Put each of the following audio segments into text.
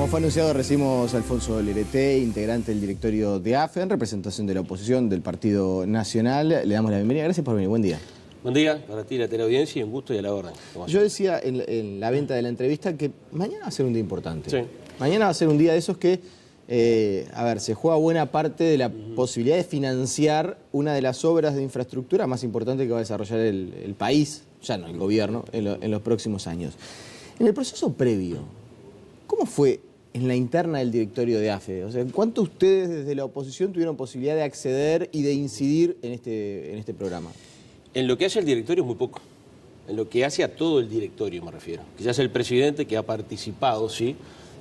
Como fue anunciado, recibimos a Alfonso Lerete, integrante del directorio de AFE, en representación de la oposición del Partido Nacional. Le damos la bienvenida. Gracias por venir. Buen día. Buen día para ti, la teleaudiencia, y un gusto y a la orden. Yo decía en la venta de la entrevista que mañana va a ser un día importante. Sí. Mañana va a ser un día de esos que, se juega buena parte de la posibilidad de financiar una de las obras de infraestructura más importantes que va a desarrollar el país, ya no el gobierno, en los próximos años. En el proceso previo, ¿cómo fue en la interna del directorio de AFE? O sea, ¿cuánto ustedes desde la oposición tuvieron posibilidad de acceder y de incidir en este programa? En lo que hace el directorio es muy poco. En lo que hace a todo el directorio me refiero. Quizás el presidente que ha participado, sí,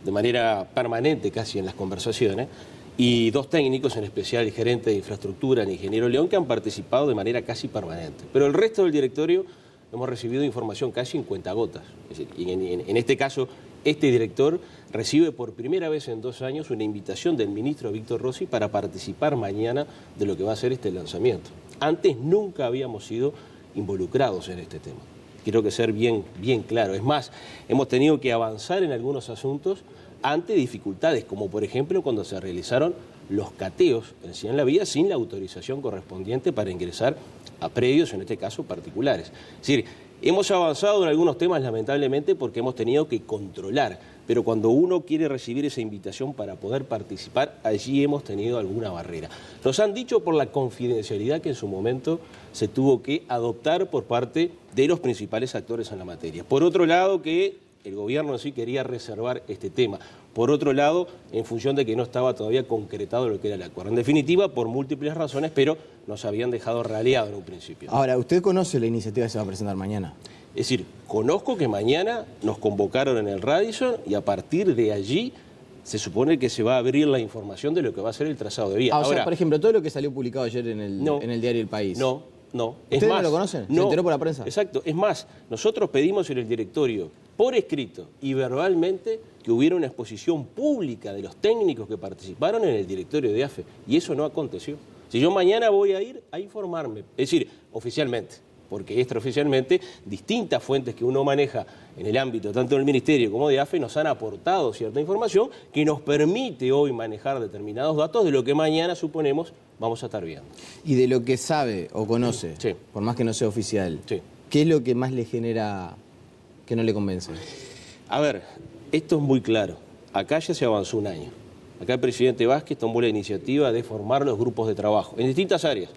de manera permanente casi en las conversaciones, y dos técnicos, en especial el gerente de infraestructura, el ingeniero León, que han participado de manera casi permanente. Pero el resto del directorio hemos recibido información casi en cuentagotas. Es decir, en este caso, este director recibe por primera vez en 2 años una invitación del ministro Víctor Rossi para participar mañana de lo que va a ser este lanzamiento. Antes nunca habíamos sido involucrados en este tema. Quiero que ser bien claro. Es más, hemos tenido que avanzar en algunos asuntos ante dificultades, como por ejemplo cuando se realizaron los cateos en la vía sin la autorización correspondiente para ingresar a predios, en este caso particulares. Es decir, hemos avanzado en algunos temas lamentablemente porque hemos tenido que controlar, pero cuando uno quiere recibir esa invitación para poder participar, allí hemos tenido alguna barrera. Nos han dicho por la confidencialidad que en su momento se tuvo que adoptar por parte de los principales actores en la materia. Por otro lado, que el gobierno en sí quería reservar este tema. Por otro lado, en función de que no estaba todavía concretado lo que era el acuerdo. En definitiva, por múltiples razones, pero nos habían dejado raleado en un principio. Ahora, ¿usted conoce la iniciativa que se va a presentar mañana? Es decir, conozco que mañana nos convocaron en el Radisson y a partir de allí se supone que se va a abrir la información de lo que va a ser el trazado de vía. O sea, por ejemplo, todo lo que salió publicado ayer en el diario El País. No. ¿Ustedes no lo conocen? ¿Se enteró por la prensa? Exacto. Es más, nosotros pedimos en el directorio, por escrito y verbalmente, que hubiera una exposición pública de los técnicos que participaron en el directorio de AFE. Y eso no aconteció. Si yo mañana voy a ir a informarme, es decir, oficialmente, porque extraoficialmente distintas fuentes que uno maneja en el ámbito tanto del Ministerio como de AFE nos han aportado cierta información que nos permite hoy manejar determinados datos de lo que mañana, suponemos, vamos a estar viendo. Y de lo que sabe o conoce, sí, por más que no sea oficial, sí, ¿qué es lo que más le genera que no le convence? A ver, esto es muy claro. Acá ya se avanzó un año. Acá el presidente Vázquez tomó la iniciativa de formar los grupos de trabajo en distintas áreas.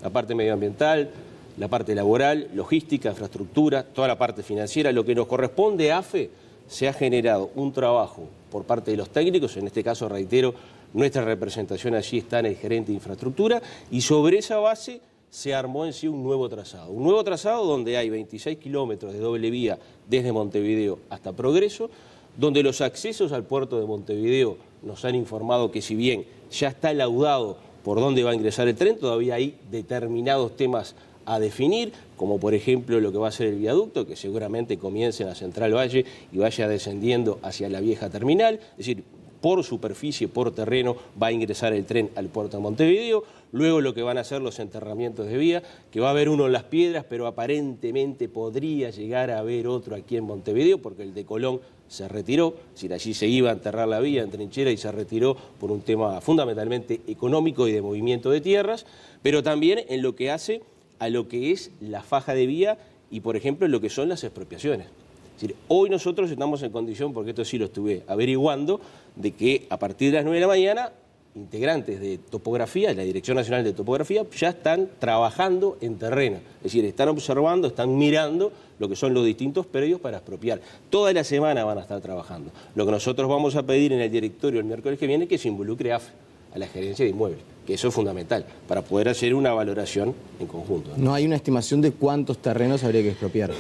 La parte medioambiental, la parte laboral, logística, infraestructura, toda la parte financiera. Lo que nos corresponde a AFE, se ha generado un trabajo por parte de los técnicos, en este caso, reitero, nuestra representación allí está en el gerente de infraestructura, y sobre esa base se armó en sí un nuevo trazado. Un nuevo trazado donde hay 26 kilómetros de doble vía desde Montevideo hasta Progreso, donde los accesos al puerto de Montevideo nos han informado que si bien ya está laudado por dónde va a ingresar el tren, todavía hay determinados temas a definir, como por ejemplo lo que va a ser el viaducto, que seguramente comience en la Central Valle y vaya descendiendo hacia la vieja terminal, es decir, por superficie, por terreno, va a ingresar el tren al puerto de Montevideo. Luego lo que van a hacer los enterramientos de vía, que va a haber uno en Las Piedras, pero aparentemente podría llegar a haber otro aquí en Montevideo, porque el de Colón se retiró, es decir, allí se iba a enterrar la vía en trinchera y se retiró por un tema fundamentalmente económico y de movimiento de tierras, pero también en lo que hace a lo que es la faja de vía y, por ejemplo, en lo que son las expropiaciones. Es decir, hoy nosotros estamos en condición, porque esto sí lo estuve averiguando, de que a partir de las 9 de la mañana, integrantes de topografía, de la Dirección Nacional de Topografía, ya están trabajando en terreno. Es decir, están observando, están mirando lo que son los distintos predios para expropiar. Toda la semana van a estar trabajando. Lo que nosotros vamos a pedir en el directorio el miércoles que viene es que se involucre AFE, a la gerencia de inmuebles, que eso es fundamental, para poder hacer una valoración en conjunto. ¿No hay una estimación de cuántos terrenos habría que expropiar?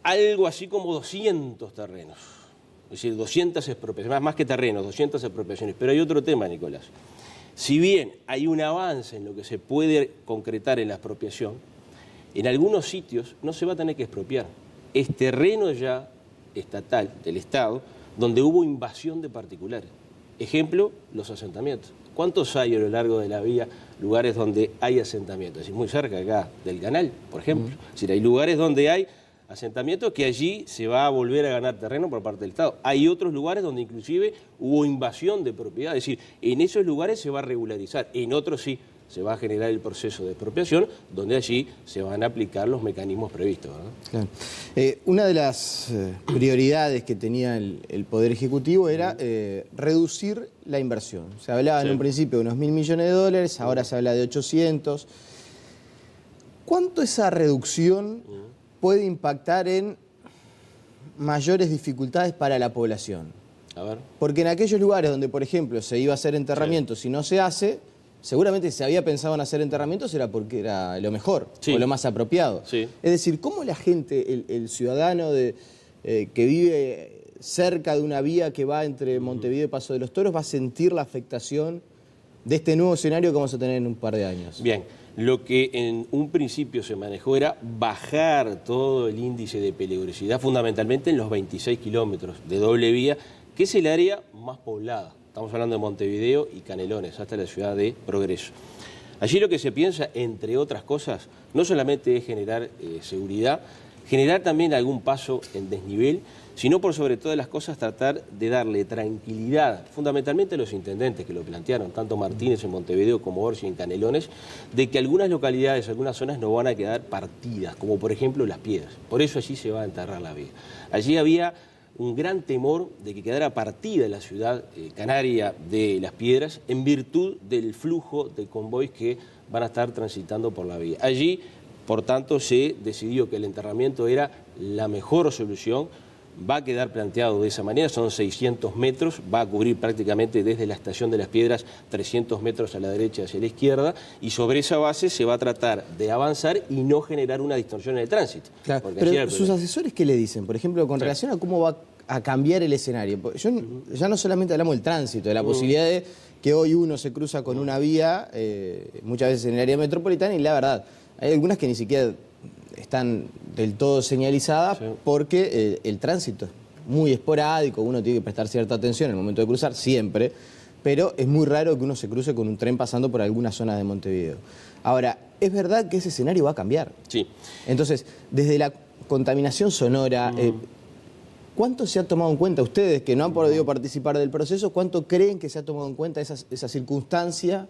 Algo así como 200 terrenos, es decir, 200 expropiaciones, más que terrenos, 200 expropiaciones. Pero hay otro tema, Nicolás. Si bien hay un avance en lo que se puede concretar en la expropiación, en algunos sitios no se va a tener que expropiar. Es terreno ya estatal, del Estado, donde hubo invasión de particulares. Ejemplo, los asentamientos. ¿Cuántos hay a lo largo de la vía lugares donde hay asentamientos? Es decir, muy cerca acá del canal, por ejemplo. Es decir, hay lugares donde hay asentamientos que allí se va a volver a ganar terreno por parte del Estado. Hay otros lugares donde inclusive hubo invasión de propiedad, es decir, en esos lugares se va a regularizar, en otros sí se va a generar el proceso de expropiación, donde allí se van a aplicar los mecanismos previstos, ¿verdad? Claro. Una de las prioridades que tenía el Poder Ejecutivo era reducir la inversión. Se hablaba en un principio de unos 1.000 millones de dólares, ahora se habla de 800. ¿Cuánto esa reducción puede impactar en mayores dificultades para la población? A ver. Porque en aquellos lugares donde, por ejemplo, se iba a hacer enterramientos y no se hace, seguramente si se había pensado en hacer enterramientos era porque era lo mejor o lo más apropiado. Sí. Es decir, ¿cómo la gente, el ciudadano que vive cerca de una vía que va entre Montevideo y Paso de los Toros va a sentir la afectación de este nuevo escenario que vamos a tener en un par de años? Bien, lo que en un principio se manejó era bajar todo el índice de peligrosidad, fundamentalmente en los 26 kilómetros de doble vía, que es el área más poblada. Estamos hablando de Montevideo y Canelones, hasta la ciudad de Progreso. Allí lo que se piensa, entre otras cosas, no solamente es generar seguridad, generar también algún paso en desnivel, sino por sobre todas las cosas tratar de darle tranquilidad, fundamentalmente a los intendentes que lo plantearon, tanto Martínez en Montevideo como Orsi en Canelones, de que algunas localidades, algunas zonas no van a quedar partidas, como por ejemplo Las Piedras. Por eso allí se va a enterrar la vía. Allí había un gran temor de que quedara partida la ciudad canaria de Las Piedras en virtud del flujo de convoys que van a estar transitando por la vía. Allí, por tanto, se decidió que el enterramiento era la mejor solución. Va a quedar planteado de esa manera, son 600 metros, va a cubrir prácticamente desde la estación de Las Piedras 300 metros a la derecha hacia la izquierda, y sobre esa base se va a tratar de avanzar y no generar una distorsión en el tránsito. Claro, pero sus asesores, ¿qué le dicen? Por ejemplo, con relación a cómo va a cambiar el escenario. Yo, ya no solamente hablamos del tránsito, de la posibilidad de que hoy uno se cruza con una vía, muchas veces en el área metropolitana, y la verdad, hay algunas que ni siquiera están del todo señalizadas porque el tránsito es muy esporádico, uno tiene que prestar cierta atención en el momento de cruzar, siempre, pero es muy raro que uno se cruce con un tren pasando por alguna zona de Montevideo. Ahora, es verdad que ese escenario va a cambiar. Sí. Entonces, desde la contaminación sonora, ¿cuánto se ha tomado en cuenta ustedes que no han podido participar del proceso? ¿Cuánto creen que se ha tomado en cuenta esa circunstancia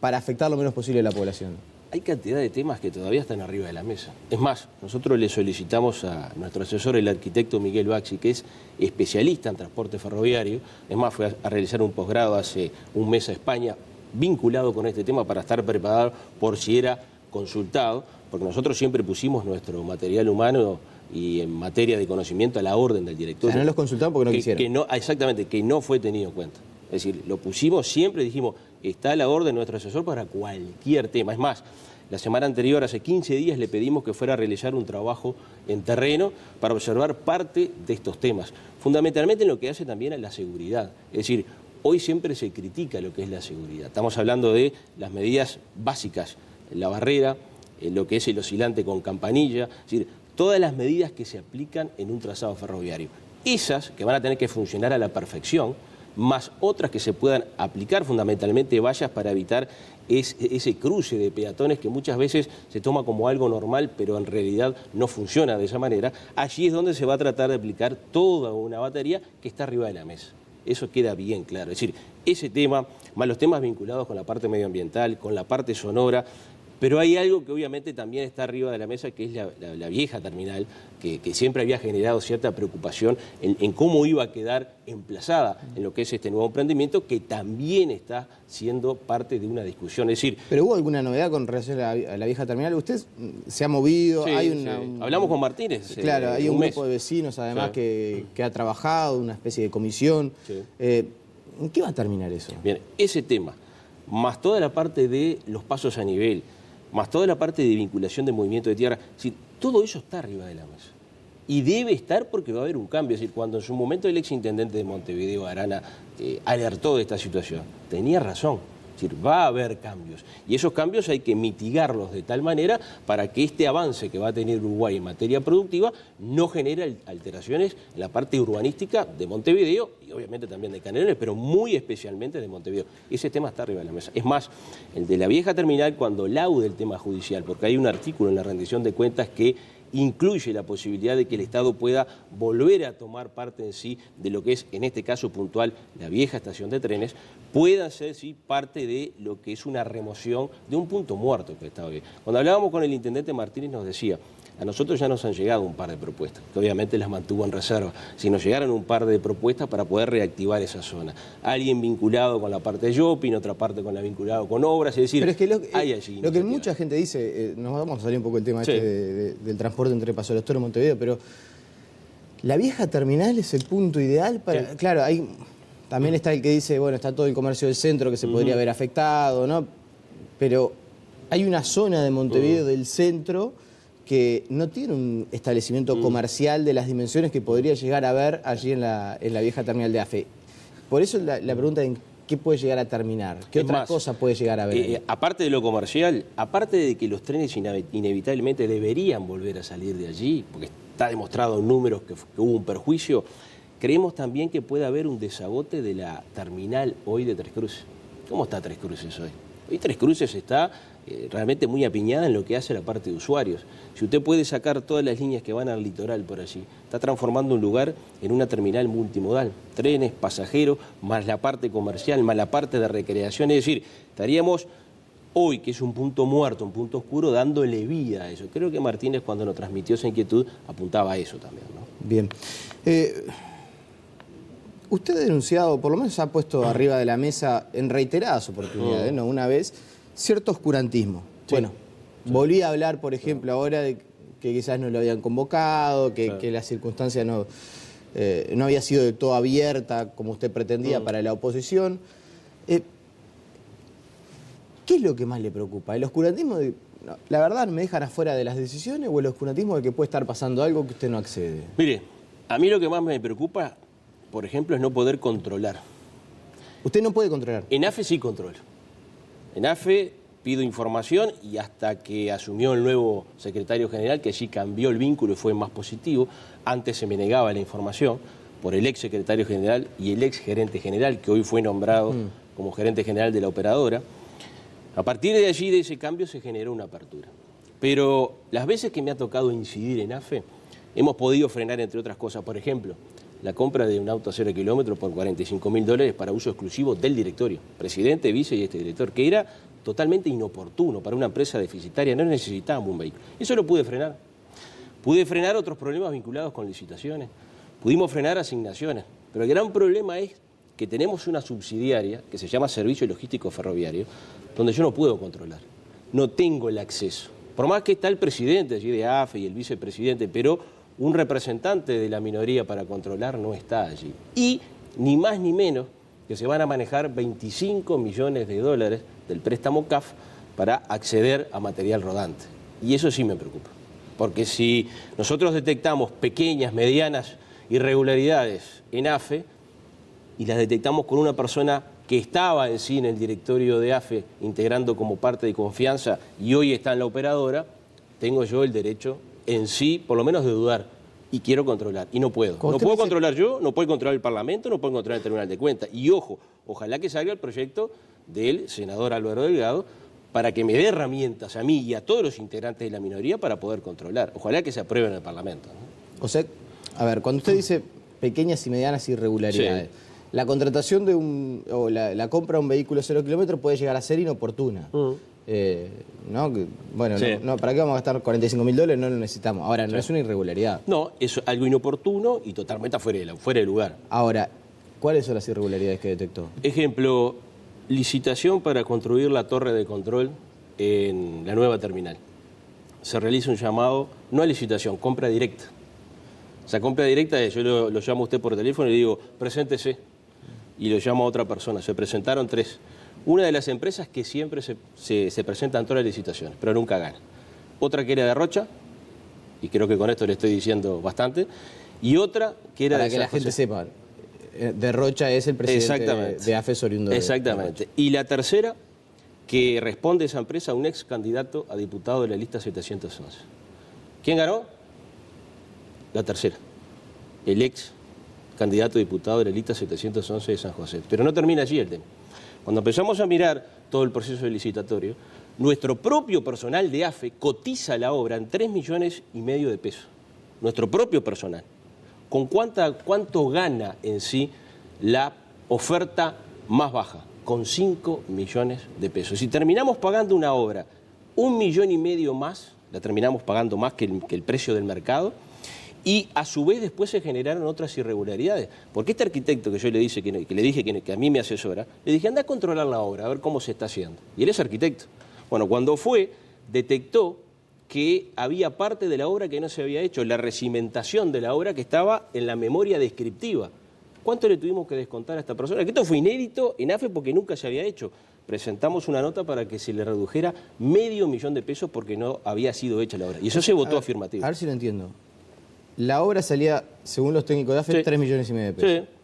para afectar lo menos posible a la población? Hay cantidad de temas que todavía están arriba de la mesa. Es más, nosotros le solicitamos a nuestro asesor, el arquitecto Miguel Baxi, que es especialista en transporte ferroviario. Es más, fue a realizar un posgrado hace un mes a España vinculado con este tema para estar preparado por si era consultado, porque nosotros siempre pusimos nuestro material humano y en materia de conocimiento a la orden del director. O sea, no los consultaron porque no quisieron. Exactamente, que no fue tenido en cuenta. Es decir, lo pusimos siempre, dijimos, está a la orden de nuestro asesor para cualquier tema. Es más, la semana anterior, hace 15 días, le pedimos que fuera a realizar un trabajo en terreno para observar parte de estos temas. Fundamentalmente en lo que hace también a la seguridad. Es decir, hoy siempre se critica lo que es la seguridad. Estamos hablando de las medidas básicas, la barrera, lo que es el oscilante con campanilla, es decir, todas las medidas que se aplican en un trazado ferroviario. Esas que van a tener que funcionar a la perfección, más otras que se puedan aplicar, fundamentalmente vallas para evitar ese cruce de peatones que muchas veces se toma como algo normal, pero en realidad no funciona de esa manera. Allí es donde se va a tratar de aplicar toda una batería que está arriba de la mesa. Eso queda bien claro. Es decir, ese tema, más los temas vinculados con la parte medioambiental, con la parte sonora, pero hay algo que obviamente también está arriba de la mesa, que es la vieja terminal, que siempre había generado cierta preocupación en cómo iba a quedar emplazada en lo que es este nuevo emprendimiento, que también está siendo parte de una discusión. Es decir, ¿pero hubo alguna novedad con relación a la vieja terminal? ¿Usted se ha movido? Sí, hay hablamos con Martínez. Claro, hay un grupo de vecinos además que ha trabajado, una especie de comisión. Sí. ¿En qué va a terminar eso? Bien, ese tema, más toda la parte de los pasos a nivel, más toda la parte de vinculación de movimiento de tierra, es decir, todo eso está arriba de la mesa. Y debe estar porque va a haber un cambio. Es decir, cuando en su momento el exintendente de Montevideo, Arana, alertó de esta situación, tenía razón. Es decir, va a haber cambios. Y esos cambios hay que mitigarlos de tal manera para que este avance que va a tener Uruguay en materia productiva no genere alteraciones en la parte urbanística de Montevideo y obviamente también de Canelones, pero muy especialmente de Montevideo. Ese tema está arriba de la mesa. Es más, el de la vieja terminal, cuando laude el tema judicial, porque hay un artículo en la rendición de cuentas que incluye la posibilidad de que el Estado pueda volver a tomar parte en sí de lo que es, en este caso puntual, la vieja estación de trenes, pueda ser sí parte de lo que es una remoción de un punto muerto que estaba bien. Cuando hablábamos con el intendente Martínez nos decía, a nosotros ya nos han llegado un par de propuestas, que obviamente las mantuvo en reserva. Si nos llegaron un par de propuestas para poder reactivar esa zona. Alguien vinculado con la parte de shopping, otra parte con la vinculado con obras, es decir, pero es que hay allí lo que mucha gente dice, nos vamos a salir un poco del tema del transporte entre Paso de los Toros y Montevideo, pero la vieja terminal es el punto ideal para... Claro, también está el que dice, bueno, está todo el comercio del centro que se podría haber afectado, ¿no? Pero hay una zona de Montevideo del centro que no tiene un establecimiento comercial de las dimensiones que podría llegar a ver allí en la vieja terminal de AFE. Por eso la pregunta es, ¿qué puede llegar a terminar? ¿Qué otra cosa puede llegar a ver? Aparte de lo comercial, aparte de que los trenes inevitablemente deberían volver a salir de allí, porque está demostrado en números que hubo un perjuicio, creemos también que puede haber un desagote de la terminal hoy de Tres Cruces. ¿Cómo está Tres Cruces hoy? Hoy Tres Cruces está realmente muy apiñada en lo que hace la parte de usuarios. Si usted puede sacar todas las líneas que van al litoral por allí, está transformando un lugar en una terminal multimodal. Trenes, pasajeros, más la parte comercial, más la parte de recreación. Es decir, estaríamos hoy, que es un punto muerto, un punto oscuro, dándole vida a eso. Creo que Martínez, cuando nos transmitió esa inquietud, apuntaba a eso también, ¿no? Bien. Usted ha denunciado, por lo menos ha puesto arriba de la mesa en reiteradas oportunidades, no una vez, cierto oscurantismo. Sí. Bueno, volví a hablar, por ejemplo, ahora de que quizás no lo habían convocado, que la circunstancia no había sido del todo abierta como usted pretendía para la oposición. ¿Qué es lo que más le preocupa? ¿El oscurantismo de, la verdad, me dejan afuera de las decisiones o el oscurantismo de que puede estar pasando algo que usted no accede? Mire, a mí lo que más me preocupa, por ejemplo, es no poder controlar. ¿Usted no puede controlar? En AFE sí controlo. En AFE pido información y hasta que asumió el nuevo secretario general, que sí cambió el vínculo y fue más positivo, antes se me negaba la información por el ex secretario general y el ex gerente general, que hoy fue nombrado como gerente general de la operadora. A partir de allí, de ese cambio, se generó una apertura. Pero las veces que me ha tocado incidir en AFE, hemos podido frenar, entre otras cosas, por ejemplo, la compra de un auto a 0 kilómetros por $45.000 para uso exclusivo del directorio, presidente, vice y este director, que era totalmente inoportuno para una empresa deficitaria, no necesitábamos un vehículo. Eso lo pude frenar. Pude frenar otros problemas vinculados con licitaciones, pudimos frenar asignaciones, pero el gran problema es que tenemos una subsidiaria que se llama Servicio Logístico Ferroviario, donde yo no puedo controlar, no tengo el acceso. Por más que está el presidente allí de AFE y el vicepresidente, pero un representante de la minoría para controlar no está allí. Y ni más ni menos que se van a manejar $25 millones del préstamo CAF para acceder a material rodante. Y eso sí me preocupa. Porque si nosotros detectamos pequeñas, medianas irregularidades en AFE y las detectamos con una persona que estaba en sí en el directorio de AFE integrando como parte de confianza y hoy está en la operadora, tengo yo el derecho en sí, por lo menos de dudar, y quiero controlar, y no puedo. No puedo controlar yo, no puede controlar el Parlamento, no puede controlar el Tribunal de Cuentas. Y ojo, ojalá que salga el proyecto del senador Álvaro Delgado para que me dé herramientas a mí y a todos los integrantes de la minoría para poder controlar. Ojalá que se apruebe en el Parlamento, ¿no? O sea, a ver, cuando usted dice pequeñas y medianas irregularidades, sí, la contratación de o la compra de un vehículo 0 kilómetros puede llegar a ser inoportuna. ¿No? Bueno, sí, no, ¿para qué vamos a gastar $45.000? No lo necesitamos. Ahora, no es una irregularidad. No, es algo inoportuno y totalmente fuera de lugar. Ahora, ¿cuáles son las irregularidades que detectó? Ejemplo, licitación para construir la torre de control en la nueva terminal. Se realiza un llamado, no a licitación, compra directa. O sea, compra directa, yo lo llamo a usted por teléfono y le digo, preséntese. Y lo llamo a otra persona. Se presentaron 3. Una de las empresas que siempre se presenta en todas las licitaciones, pero nunca gana. Otra que era de Rocha, y creo que con esto le estoy diciendo bastante, y otra que era para de que la gente sepa, de Rocha es el presidente de AFE oriundo. Exactamente. Y la tercera, que responde esa empresa a un ex candidato a diputado de la lista 711. ¿Quién ganó? La tercera. El ex candidato a diputado de la lista 711 de San José. Pero no termina allí el tema. Cuando empezamos a mirar todo el proceso licitatorio, Nuestro propio personal de AFE cotiza la obra en 3,5 millones de pesos. Nuestro propio personal. ¿Con cuánto gana en sí la oferta más baja? Con 5 millones de pesos. Si terminamos pagando una obra 1,5 millones más, la terminamos pagando más que el precio del mercado, y a su vez después se generaron otras irregularidades. Porque este arquitecto que yo le dije que a mí me asesora, le dije, anda a controlar la obra, a ver cómo se está haciendo. Y él es arquitecto. Bueno, cuando fue, detectó que había parte de la obra que no se había hecho, la recimentación de la obra que estaba en la memoria descriptiva. ¿Cuánto le tuvimos que descontar a esta persona? Que esto fue inédito en AFE porque nunca se había hecho. Presentamos una nota para que se le redujera $0,5 millón de pesos porque no había sido hecha la obra. Y eso se votó afirmativo. A ver si lo entiendo. La obra salía, según los técnicos de AFE, sí, 3,5 millones de pesos. Sí.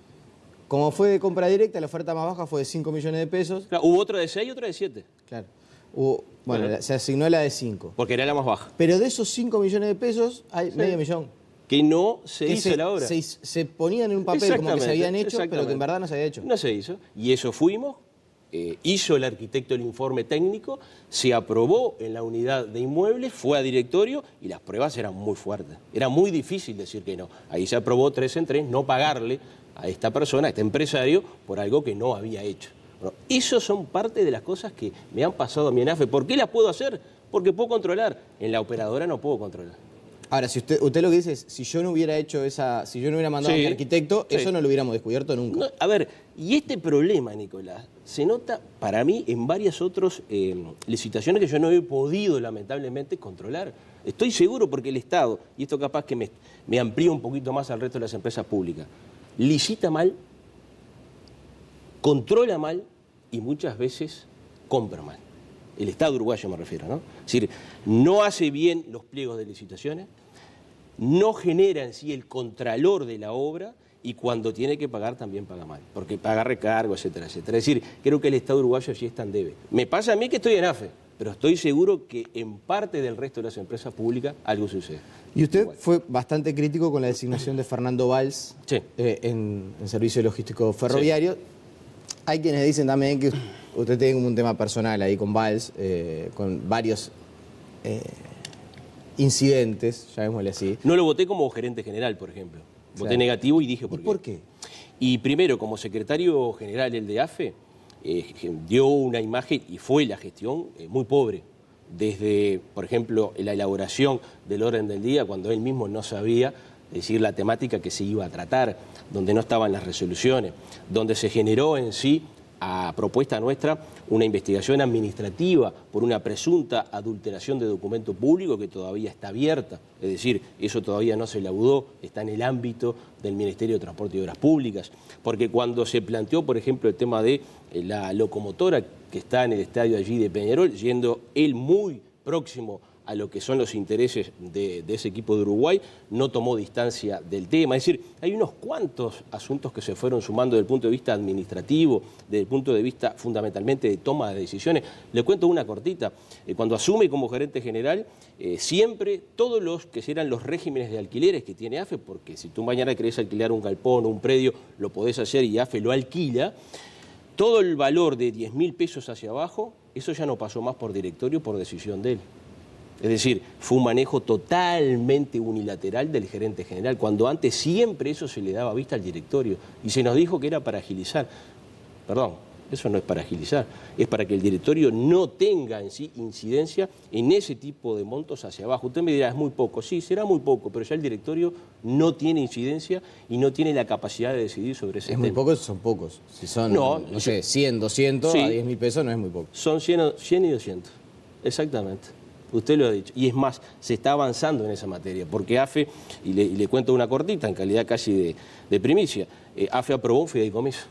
Como fue de compra directa, la oferta más baja fue de 5 millones de pesos. Claro, hubo otra de 6 y otra de 7. Claro. Bueno, se asignó la de 5. Porque era la más baja. Pero de esos 5 millones de pesos hay $0,5 millón. Que no se hizo la obra. Se ponían en un papel como que se habían hecho, pero que en verdad no se había hecho. No se hizo. Y eso fuimos, hizo el arquitecto el informe técnico, se aprobó en la unidad de inmuebles, fue a directorio y las pruebas eran muy fuertes. Era muy difícil decir que no. Ahí se aprobó 3 en 3, no pagarle a esta persona, a este empresario, por algo que no había hecho. Bueno, eso son parte de las cosas que me han pasado a mí en AFE. ¿Por qué las puedo hacer? Porque puedo controlar. En la operadora no puedo controlar. Ahora, si usted lo que dice es, si yo no hubiera hecho si yo no hubiera mandado a mi arquitecto, eso no lo hubiéramos descubierto nunca. No, a ver, y este problema, Nicolás, se nota para mí en varias otras licitaciones que yo no he podido, lamentablemente, controlar. Estoy seguro porque el Estado, y esto capaz que me amplía un poquito más al resto de las empresas públicas, licita mal, controla mal y muchas veces compra mal. El Estado uruguayo me refiero, ¿no? Es decir, no hace bien los pliegos de licitaciones, no genera en sí el contralor de la obra y cuando tiene que pagar también paga mal, porque paga recargo, etcétera, etcétera. Es decir, creo que el Estado uruguayo allí está en debe. Me pasa a mí que estoy en AFE, pero estoy seguro que en parte del resto de las empresas públicas algo sucede. Y usted fue bastante crítico con la designación de Fernando Valls en Servicio Logístico Ferroviario. Sí. Hay quienes dicen también que usted tiene un tema personal ahí con Valls, con varios incidentes, llamémosle así. No lo voté como gerente general, por ejemplo. Voté negativo y dije por qué. ¿Por qué? Y primero, como secretario general del de AFE, dio una imagen, y fue la gestión, muy pobre. Desde, por ejemplo, la elaboración del orden del día, cuando él mismo no sabía, es decir, la temática que se iba a tratar, donde no estaban las resoluciones, donde se generó en sí, a propuesta nuestra, una investigación administrativa por una presunta adulteración de documento público que todavía está abierta. Es decir, eso todavía no se laudó, está en el ámbito del Ministerio de Transporte y Obras Públicas. Porque cuando se planteó, por ejemplo, el tema de la locomotora que está en el estadio allí de Peñarol, yendo él muy próximo a lo que son los intereses de ese equipo de Uruguay, no tomó distancia del tema. Es decir, hay unos cuantos asuntos que se fueron sumando desde el punto de vista administrativo, desde el punto de vista fundamentalmente de toma de decisiones. Le cuento una cortita. Cuando asume como gerente general, siempre todos los que eran los regímenes de alquileres que tiene AFE, porque si tú mañana querés alquilar un galpón o un predio, lo podés hacer y AFE lo alquila, todo el valor de 10.000 pesos hacia abajo, eso ya no pasó más por directorio por decisión de él. Es decir, fue un manejo totalmente unilateral del gerente general, cuando antes siempre eso se le daba vista al directorio y se nos dijo que era para agilizar. Perdón, eso no es para agilizar, es para que el directorio no tenga en sí incidencia en ese tipo de montos hacia abajo. Usted me dirá, es muy poco. Sí, será muy poco, pero ya el directorio no tiene incidencia y no tiene la capacidad de decidir sobre ese tema. ¿Es muy poco? Son pocos. Si son, no sé, 100, 200, sí, a 10.000 pesos no es muy poco. Son 100 y 200, exactamente. Usted lo ha dicho. Y es más, se está avanzando en esa materia, porque AFE, y le cuento una cortita, en calidad casi de primicia, AFE aprobó un fideicomiso.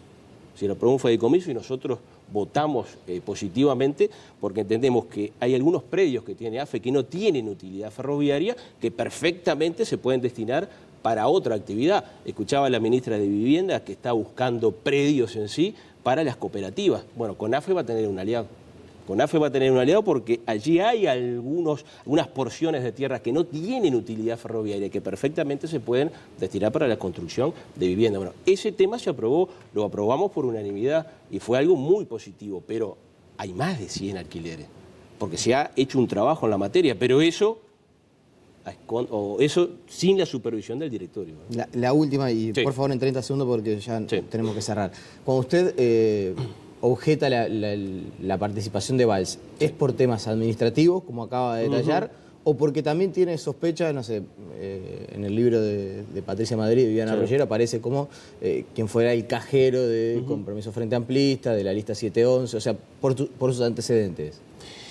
Se aprobó un fideicomiso y nosotros votamos positivamente porque entendemos que hay algunos predios que tiene AFE que no tienen utilidad ferroviaria, que perfectamente se pueden destinar para otra actividad. Escuchaba a la ministra de Vivienda que está buscando predios en sí para las cooperativas. Bueno, con AFE va a tener un aliado. Con AFE va a tener un aliado porque allí hay algunas porciones de tierra que no tienen utilidad ferroviaria, que perfectamente se pueden destinar para la construcción de vivienda. Bueno, ese tema se aprobó, lo aprobamos por unanimidad y fue algo muy positivo, pero hay más de 100 alquileres. porque se ha hecho un trabajo en la materia, pero eso sin la supervisión del directorio. La última, y sí. por favor en 30 segundos porque ya sí. tenemos que cerrar. Cuando usted objeta la participación de Valls, ¿es por temas administrativos, como acaba de detallar, o porque también tiene sospecha, no sé, en el libro de Patricia Madrid y Viviana Rollero aparece como quien fuera el cajero de Compromiso Frente Amplista, de la lista 711, o sea, por sus antecedentes?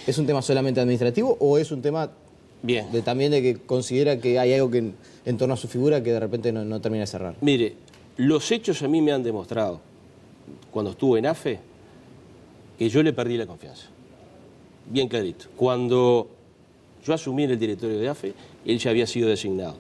¿Es un tema solamente administrativo o es un tema también de que considera que hay algo que en torno a su figura que de repente no termina de cerrar? Mire, los hechos a mí me han demostrado, cuando estuve en AFE, que yo le perdí la confianza. Bien clarito. Cuando yo asumí en el directorio de AFE, él ya había sido designado.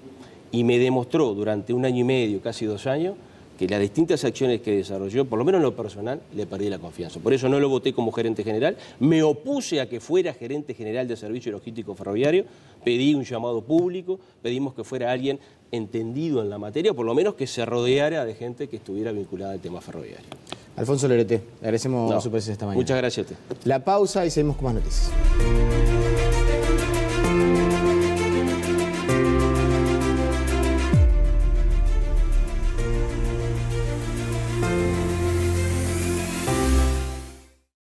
Y me demostró durante 1 año y medio, casi 2 años, que las distintas acciones que desarrolló, por lo menos en lo personal, le perdí la confianza. Por eso no lo voté como gerente general, me opuse a que fuera gerente general de Servicio Logístico Ferroviario, pedí un llamado público, pedimos que fuera alguien entendido en la materia, o por lo menos que se rodeara de gente que estuviera vinculada al tema ferroviario. Alfonso Lerete, le agradecemos su presencia esta mañana. Muchas gracias a usted. La pausa y seguimos con más noticias.